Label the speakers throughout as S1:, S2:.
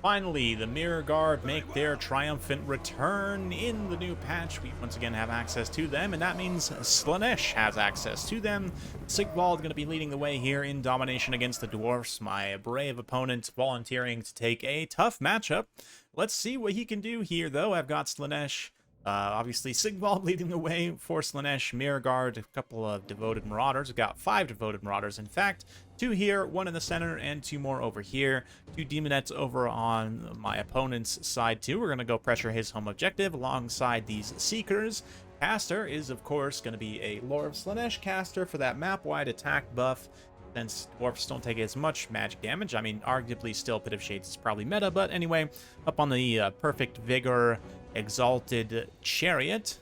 S1: Finally, the Mirror Guard make their triumphant return in the new patch. We once again have access to them, and that means Slaanesh has access to them. Sigvald going to be leading the way here in Domination against the Dwarfs, my brave opponent volunteering to take a tough matchup. Let's see what he can do here, though. I've got Slaanesh. Obviously, Sigvald leading the way for Slaanesh, Mirror Guard, a couple of Devoted Marauders. We've got 5 Devoted Marauders, in fact. 2 here, 1 in the center, and 2 more over here. 2 Demonettes over on my opponent's side, too. We're going to go pressure his home objective alongside these Seekers. Caster is, of course, going to be a Lore of Slaanesh caster for that map-wide attack buff, since Dwarfs don't take as much magic damage. I mean, arguably still Pit of Shades is probably meta, but anyway, up on the Perfect Vigor Exalted Chariot,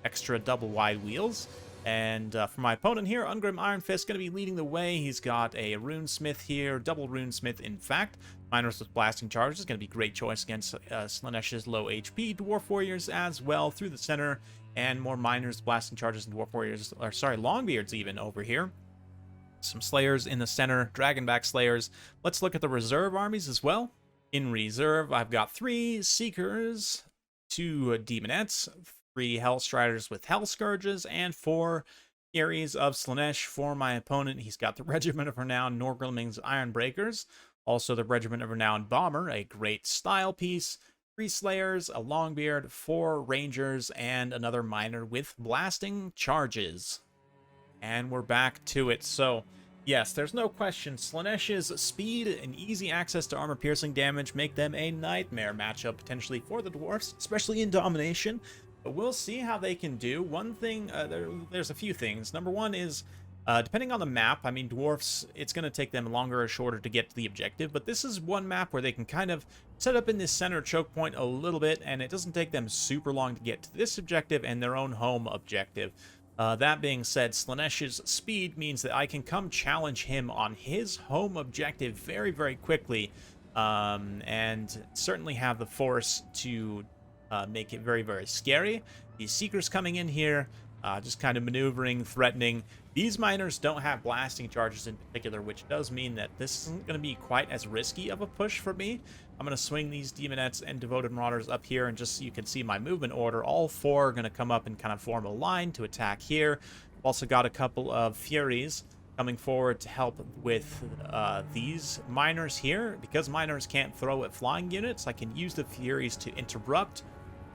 S1: extra double wide wheels. And for my opponent here, Ungrim Iron Fist going to be leading the way. He's got a Runesmith here, double Runesmith in fact. Miners with Blasting Charges is going to be a great choice against Slaanesh's low HP. Dwarf Warriors as well through the center, and more Miners, Blasting Charges, and Dwarf Warriors, or sorry, Longbeards even over here. Some Slayers in the center, Dragonback Slayers. Let's look at the reserve armies as well. In reserve, I've got 3 Seekers, 2 Demonettes, 3 Hellstriders with Hell Scourges, and 4 Furies of Slaanesh for my opponent. He's got the Regiment of Renown Norgriming's Ironbreakers, also the Regiment of Renown Bomber, a great style piece, 3 Slayers, a Longbeard, 4 Rangers, and another Miner with Blasting Charges. And we're back to it. So, yes, there's no question. Slaanesh's speed and easy access to armor-piercing damage make them a nightmare matchup potentially for the Dwarfs, especially in Domination. But we'll see how they can do. One thing, there's a few things. Number one is, depending on the map, I mean, Dwarfs, it's going to take them longer or shorter to get to the objective, but this is one map where they can kind of set up in this center choke point a little bit, and it doesn't take them super long to get to this objective and their own home objective. That being said, Slaanesh's speed means that I can come challenge him on his home objective very, very quickly, and certainly have the force to make it very, very scary. These Seekers coming in here, just kind of maneuvering, threatening. These Miners don't have Blasting Charges in particular, which does mean that this isn't going to be quite as risky of a push for me. I'm going to swing these Demonettes and Devoted Marauders up here, and just so you can see my movement order, all 4 are going to come up and kind of form a line to attack here. I've also got a couple of Furies coming forward to help with these Miners here. Because Miners can't throw at flying units, I can use the Furies to interrupt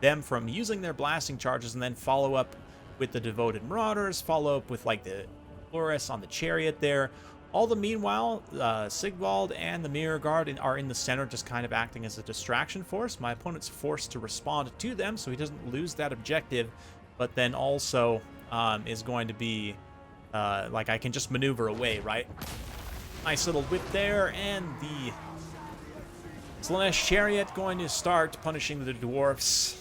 S1: them from using their Blasting Charges, and then follow up with the Devoted Marauders, follow up with like the Loris on the Chariot there. All the meanwhile, Sigvald and the Mirror Guard are in the center, just kind of acting as a distraction force. My opponent's forced to respond to them, so he doesn't lose that objective, but then also is going to be, like, I can just maneuver away, right? Nice little whip there, and the Slaanesh Chariot going to start punishing the Dwarfs.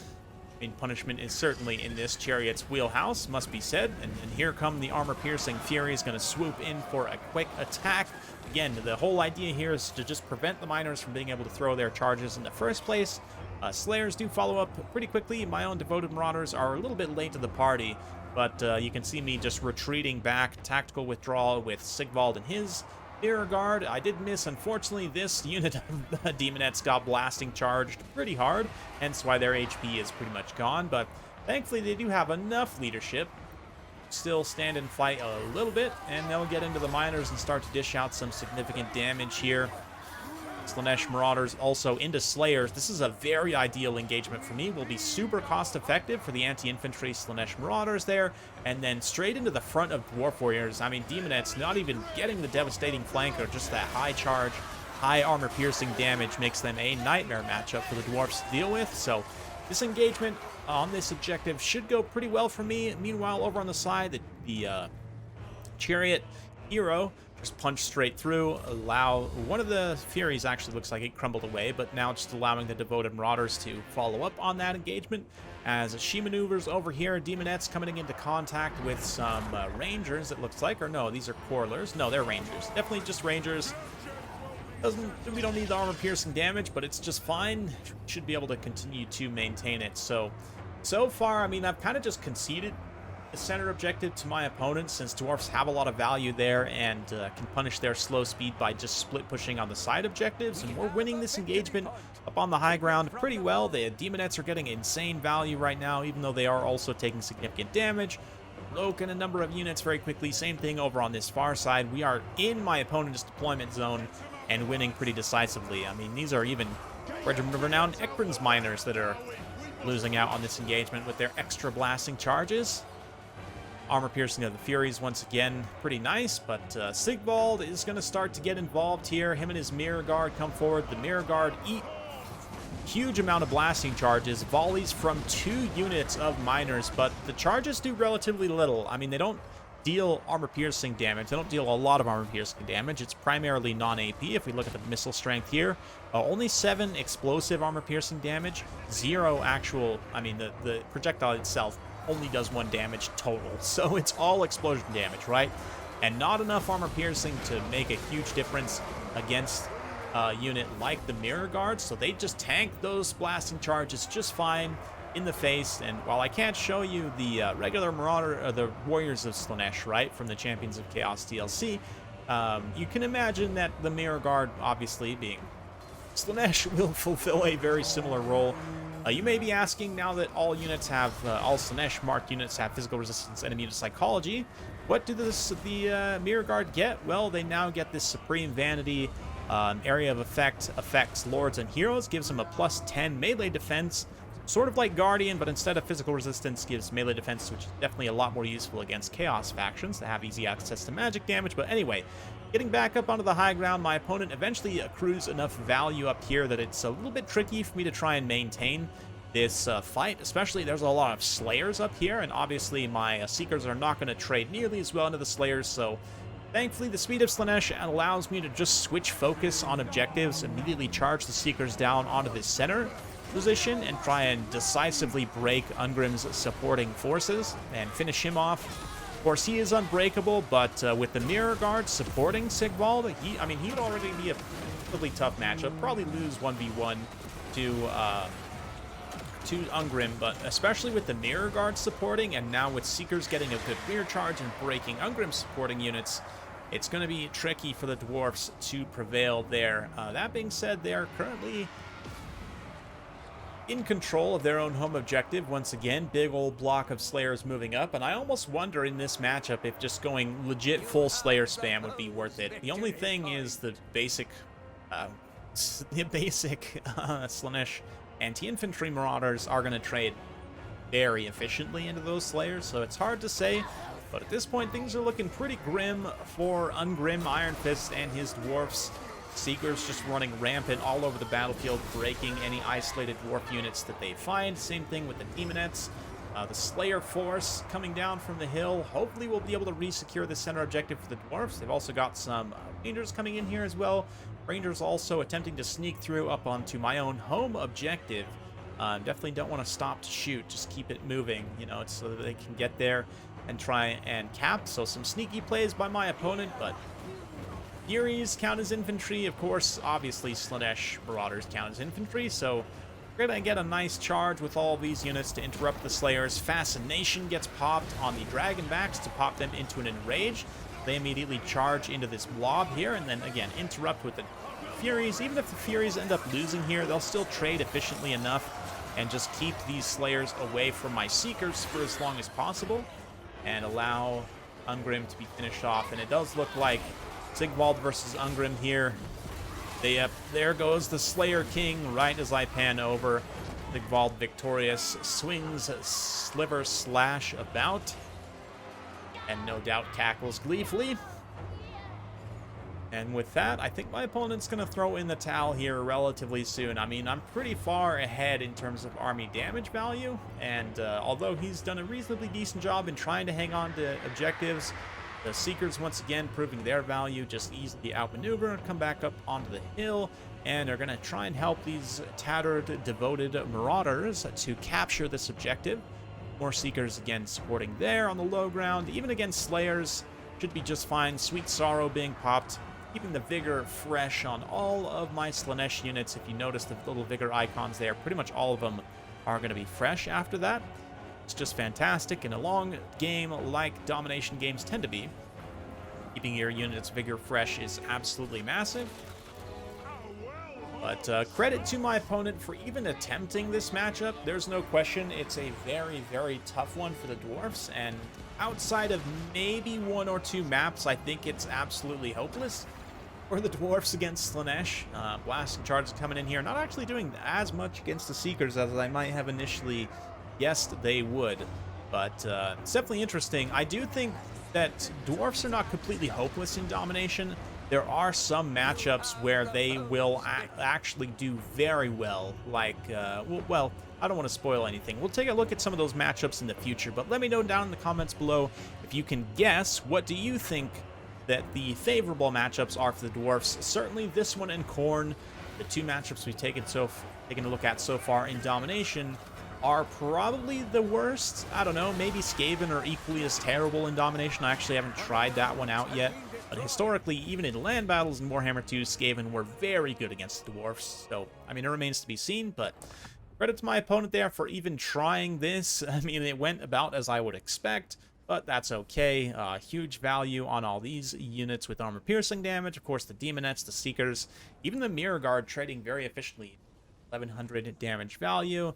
S1: I mean, punishment is certainly in this Chariot's wheelhouse, must be said. And here come the armor-piercing Furies, going to swoop in for a quick attack. Again, the whole idea here is to just prevent the Miners from being able to throw their charges in the first place. Slayers do follow up pretty quickly. My own Devoted Marauders are a little bit late to the party, but you can see me just retreating back, tactical withdrawal with Sigvald and his Mirror Guard. I did miss, unfortunately. This unit of Demonettes got Blasting Charged pretty hard, hence why their HP is pretty much gone, but thankfully they do have enough leadership. Still stand and fight a little bit, and they'll get into the Miners and start to dish out some significant damage here. Slaanesh Marauders also into Slayers. This is a very ideal engagement for me. Will be super cost effective for the anti-infantry Slaanesh Marauders there, and then straight into the front of Dwarf Warriors. I mean, Demonettes not even getting the devastating flank, or just that high charge, high armor piercing damage makes them a nightmare matchup for the Dwarfs to deal with. So this engagement on this objective should go pretty well for me. Meanwhile, over on the side, the Chariot hero just punch straight through, allow one of the Furies, actually looks like it crumbled away, but now just allowing the Devoted Marauders to follow up on that engagement as she maneuvers over here. Demonettes coming into contact with some Rangers, it looks like, or no, these are Quarrelers. No, they're Rangers. Definitely just Rangers. We don't need the armor piercing damage, but it's just fine. Should be able to continue to maintain it. So far, I mean, I've kind of just conceded the center objective to my opponent, since Dwarfs have a lot of value there and can punish their slow speed by just split pushing on the side objectives, and we're winning this engagement up on the high ground pretty well. The Demonettes are getting insane value right now, even though they are also taking significant damage. Broken a number of units very quickly. Same thing over on this far side. We are in my opponent's deployment zone and winning pretty decisively. I mean, these are even renowned Ekron's miners that are losing out on this engagement with their extra blasting charges. Armor piercing of the Furies once again, pretty nice, but Sigvald is going to start to get involved here. Him and his Mirror Guard come forward. The Mirror Guard eat huge amount of blasting charges, volleys from 2 units of miners, but the charges do relatively little. I mean, they don't deal armor piercing damage. They don't deal a lot of armor piercing damage. It's primarily non-AP. If we look at the missile strength here, only 7 explosive armor piercing damage, 0 actual, I mean, the projectile itself only does 1 damage total. So it's all explosion damage, right? And not enough armor piercing to make a huge difference against unit like the Mirror Guard, so they just tank those blasting charges just fine in the face. And while I can't show you the regular Marauder, or the Warriors of Slaanesh, right, from the Champions of Chaos DLC, you can imagine that the Mirror Guard, obviously being Slaanesh, will fulfill a very similar role. You may be asking, now that all units have, all Slaanesh marked units have physical resistance and immune to psychology, what do the Mirror Guard get? Well, they now get this Supreme Vanity. Area of effect affects lords and heroes, gives them a +10 melee defense, sort of like Guardian, but instead of physical resistance, gives melee defense, which is definitely a lot more useful against Chaos factions that have easy access to magic damage. But anyway, getting back up onto the high ground, my opponent eventually accrues enough value up here that it's a little bit tricky for me to try and maintain this fight. Especially, there's a lot of Slayers up here, and obviously my Seekers are not going to trade nearly as well into the Slayers, so thankfully, the speed of Slaanesh allows me to just switch focus on objectives, immediately charge the Seekers down onto the center position, and try and decisively break Ungrim's supporting forces and finish him off. Of course, he is unbreakable, but with the Mirror Guard supporting Sigvald, he would already be a relatively tough matchup. Probably lose 1v1 to Ungrim, but especially with the Mirror Guard supporting, and now with Seekers getting a good rear charge and breaking Ungrim supporting units, it's going to be tricky for the Dwarfs to prevail there. That being said, they are currently in control of their own home objective. Once again, big old block of Slayers moving up, and I almost wonder in this matchup if just going legit full Slayer spam would be worth it. The only thing is the basic Slaanesh anti-infantry Marauders are going to trade very efficiently into those Slayers, so it's hard to say. But at this point, things are looking pretty grim for Ungrim, Iron Fist, and his Dwarfs. Seekers just running rampant all over the battlefield, breaking any isolated Dwarf units that they find. Same thing with the Demonettes. The Slayer force coming down from the hill. Hopefully we'll be able to re-secure the center objective for the Dwarfs. They've also got some Rangers coming in here as well. Rangers also attempting to sneak through up onto my own home objective. Definitely don't want to stop to shoot. Just keep it moving, you know, so that they can get there and try and cap. So some sneaky plays by my opponent, but Furies count as infantry. Of course, obviously Slaanesh Marauders count as infantry, so we're going to get a nice charge with all these units to interrupt the Slayers. Fascination gets popped on the Dragonbacks to pop them into an Enrage. They immediately charge into this blob here, and then again interrupt with the Furies. Even if the Furies end up losing here, they'll still trade efficiently enough and just keep these Slayers away from my Seekers for as long as possible and allow Ungrim to be finished off. And it does look like Sigvald versus Ungrim here. There goes the Slayer King right as I pan over. Sigvald victorious, swings Sliver Slash about, and no doubt cackles gleefully. And with that, I think my opponent's going to throw in the towel here relatively soon. I mean, I'm pretty far ahead in terms of army damage value, and although he's done a reasonably decent job in trying to hang on to objectives, the Seekers once again proving their value, just easily outmaneuver and come back up onto the hill, and are going to try and help these tattered, devoted Marauders to capture this objective. More Seekers again supporting there on the low ground, even against Slayers, should be just fine. Sweet Sorrow being popped, keeping the Vigor fresh on all of my Slaanesh units. If you notice the little Vigor icons there, pretty much all of them are going to be fresh after that. It's just fantastic, and a long game like Domination games tend to be. Keeping your unit's vigor fresh is absolutely massive. But credit to my opponent for even attempting this matchup. There's no question it's a very, very tough one for the Dwarfs, and outside of maybe 1 or 2 maps, I think it's absolutely hopeless for the Dwarfs against Slaanesh. Blasting charges coming in here, not actually doing as much against the Seekers as I might have initially guessed they would, but it's definitely interesting. I do think that Dwarfs are not completely hopeless in Domination. There are some matchups where they will actually do very well, like, well, I don't want to spoil anything. We'll take a look at some of those matchups in the future, but let me know down in the comments below if you can guess, what do you think that the favorable matchups are for the Dwarfs? Certainly this one and Khorne, the 2 matchups we've taken a look at so far in Domination, are probably the worst. I don't know, maybe Skaven are equally as terrible in Domination. I actually haven't tried that one out yet. But historically, even in land battles in Warhammer 2, Skaven were very good against the Dwarfs. So, I mean, it remains to be seen, but credit to my opponent there for even trying this. I mean, it went about as I would expect, but that's okay. Huge value on all these units with armor-piercing damage. Of course, the Demonettes, the Seekers, even the Mirror Guard trading very efficiently. 1100 damage value.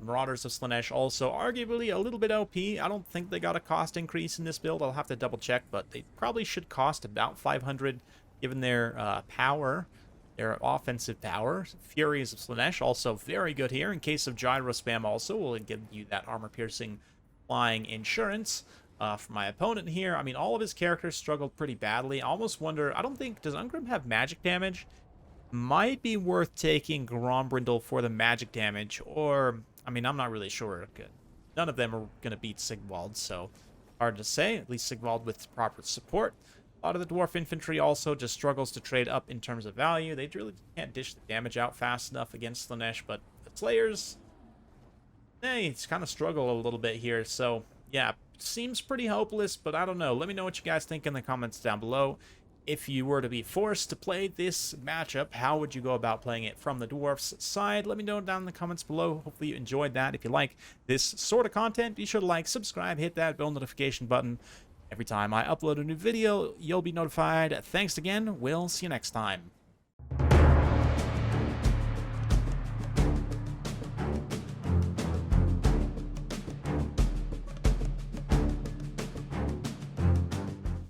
S1: Marauders of Slaanesh also arguably a little bit OP. I don't think they got a cost increase in this build. I'll have to double check, but they probably should cost about 500 given their power, their offensive power. Furies of Slaanesh also very good here. In case of gyro spam also, will give you that armor-piercing flying insurance. For my opponent here, I mean, all of his characters struggled pretty badly. I almost wonder, I don't think, does Ungrim have magic damage? Might be worth taking Grombrindle for the magic damage, or, I mean, I'm not really sure. None of them are going to beat Sigvald, so hard to say. At least Sigvald with proper support. A lot of the Dwarf Infantry also just struggles to trade up in terms of value. They really can't dish the damage out fast enough against Slaanesh, but the Slayers, it's kind of struggle a little bit here. So, yeah, seems pretty hopeless, but I don't know. Let me know what you guys think in the comments down below. If you were to be forced to play this matchup, how would you go about playing it from the Dwarfs side? Let me know down in the comments below. Hopefully you enjoyed that. If you like this sort of content, be sure to like, subscribe, hit that bell notification button. Every time I upload a new video, you'll be notified. Thanks again. We'll see you next time.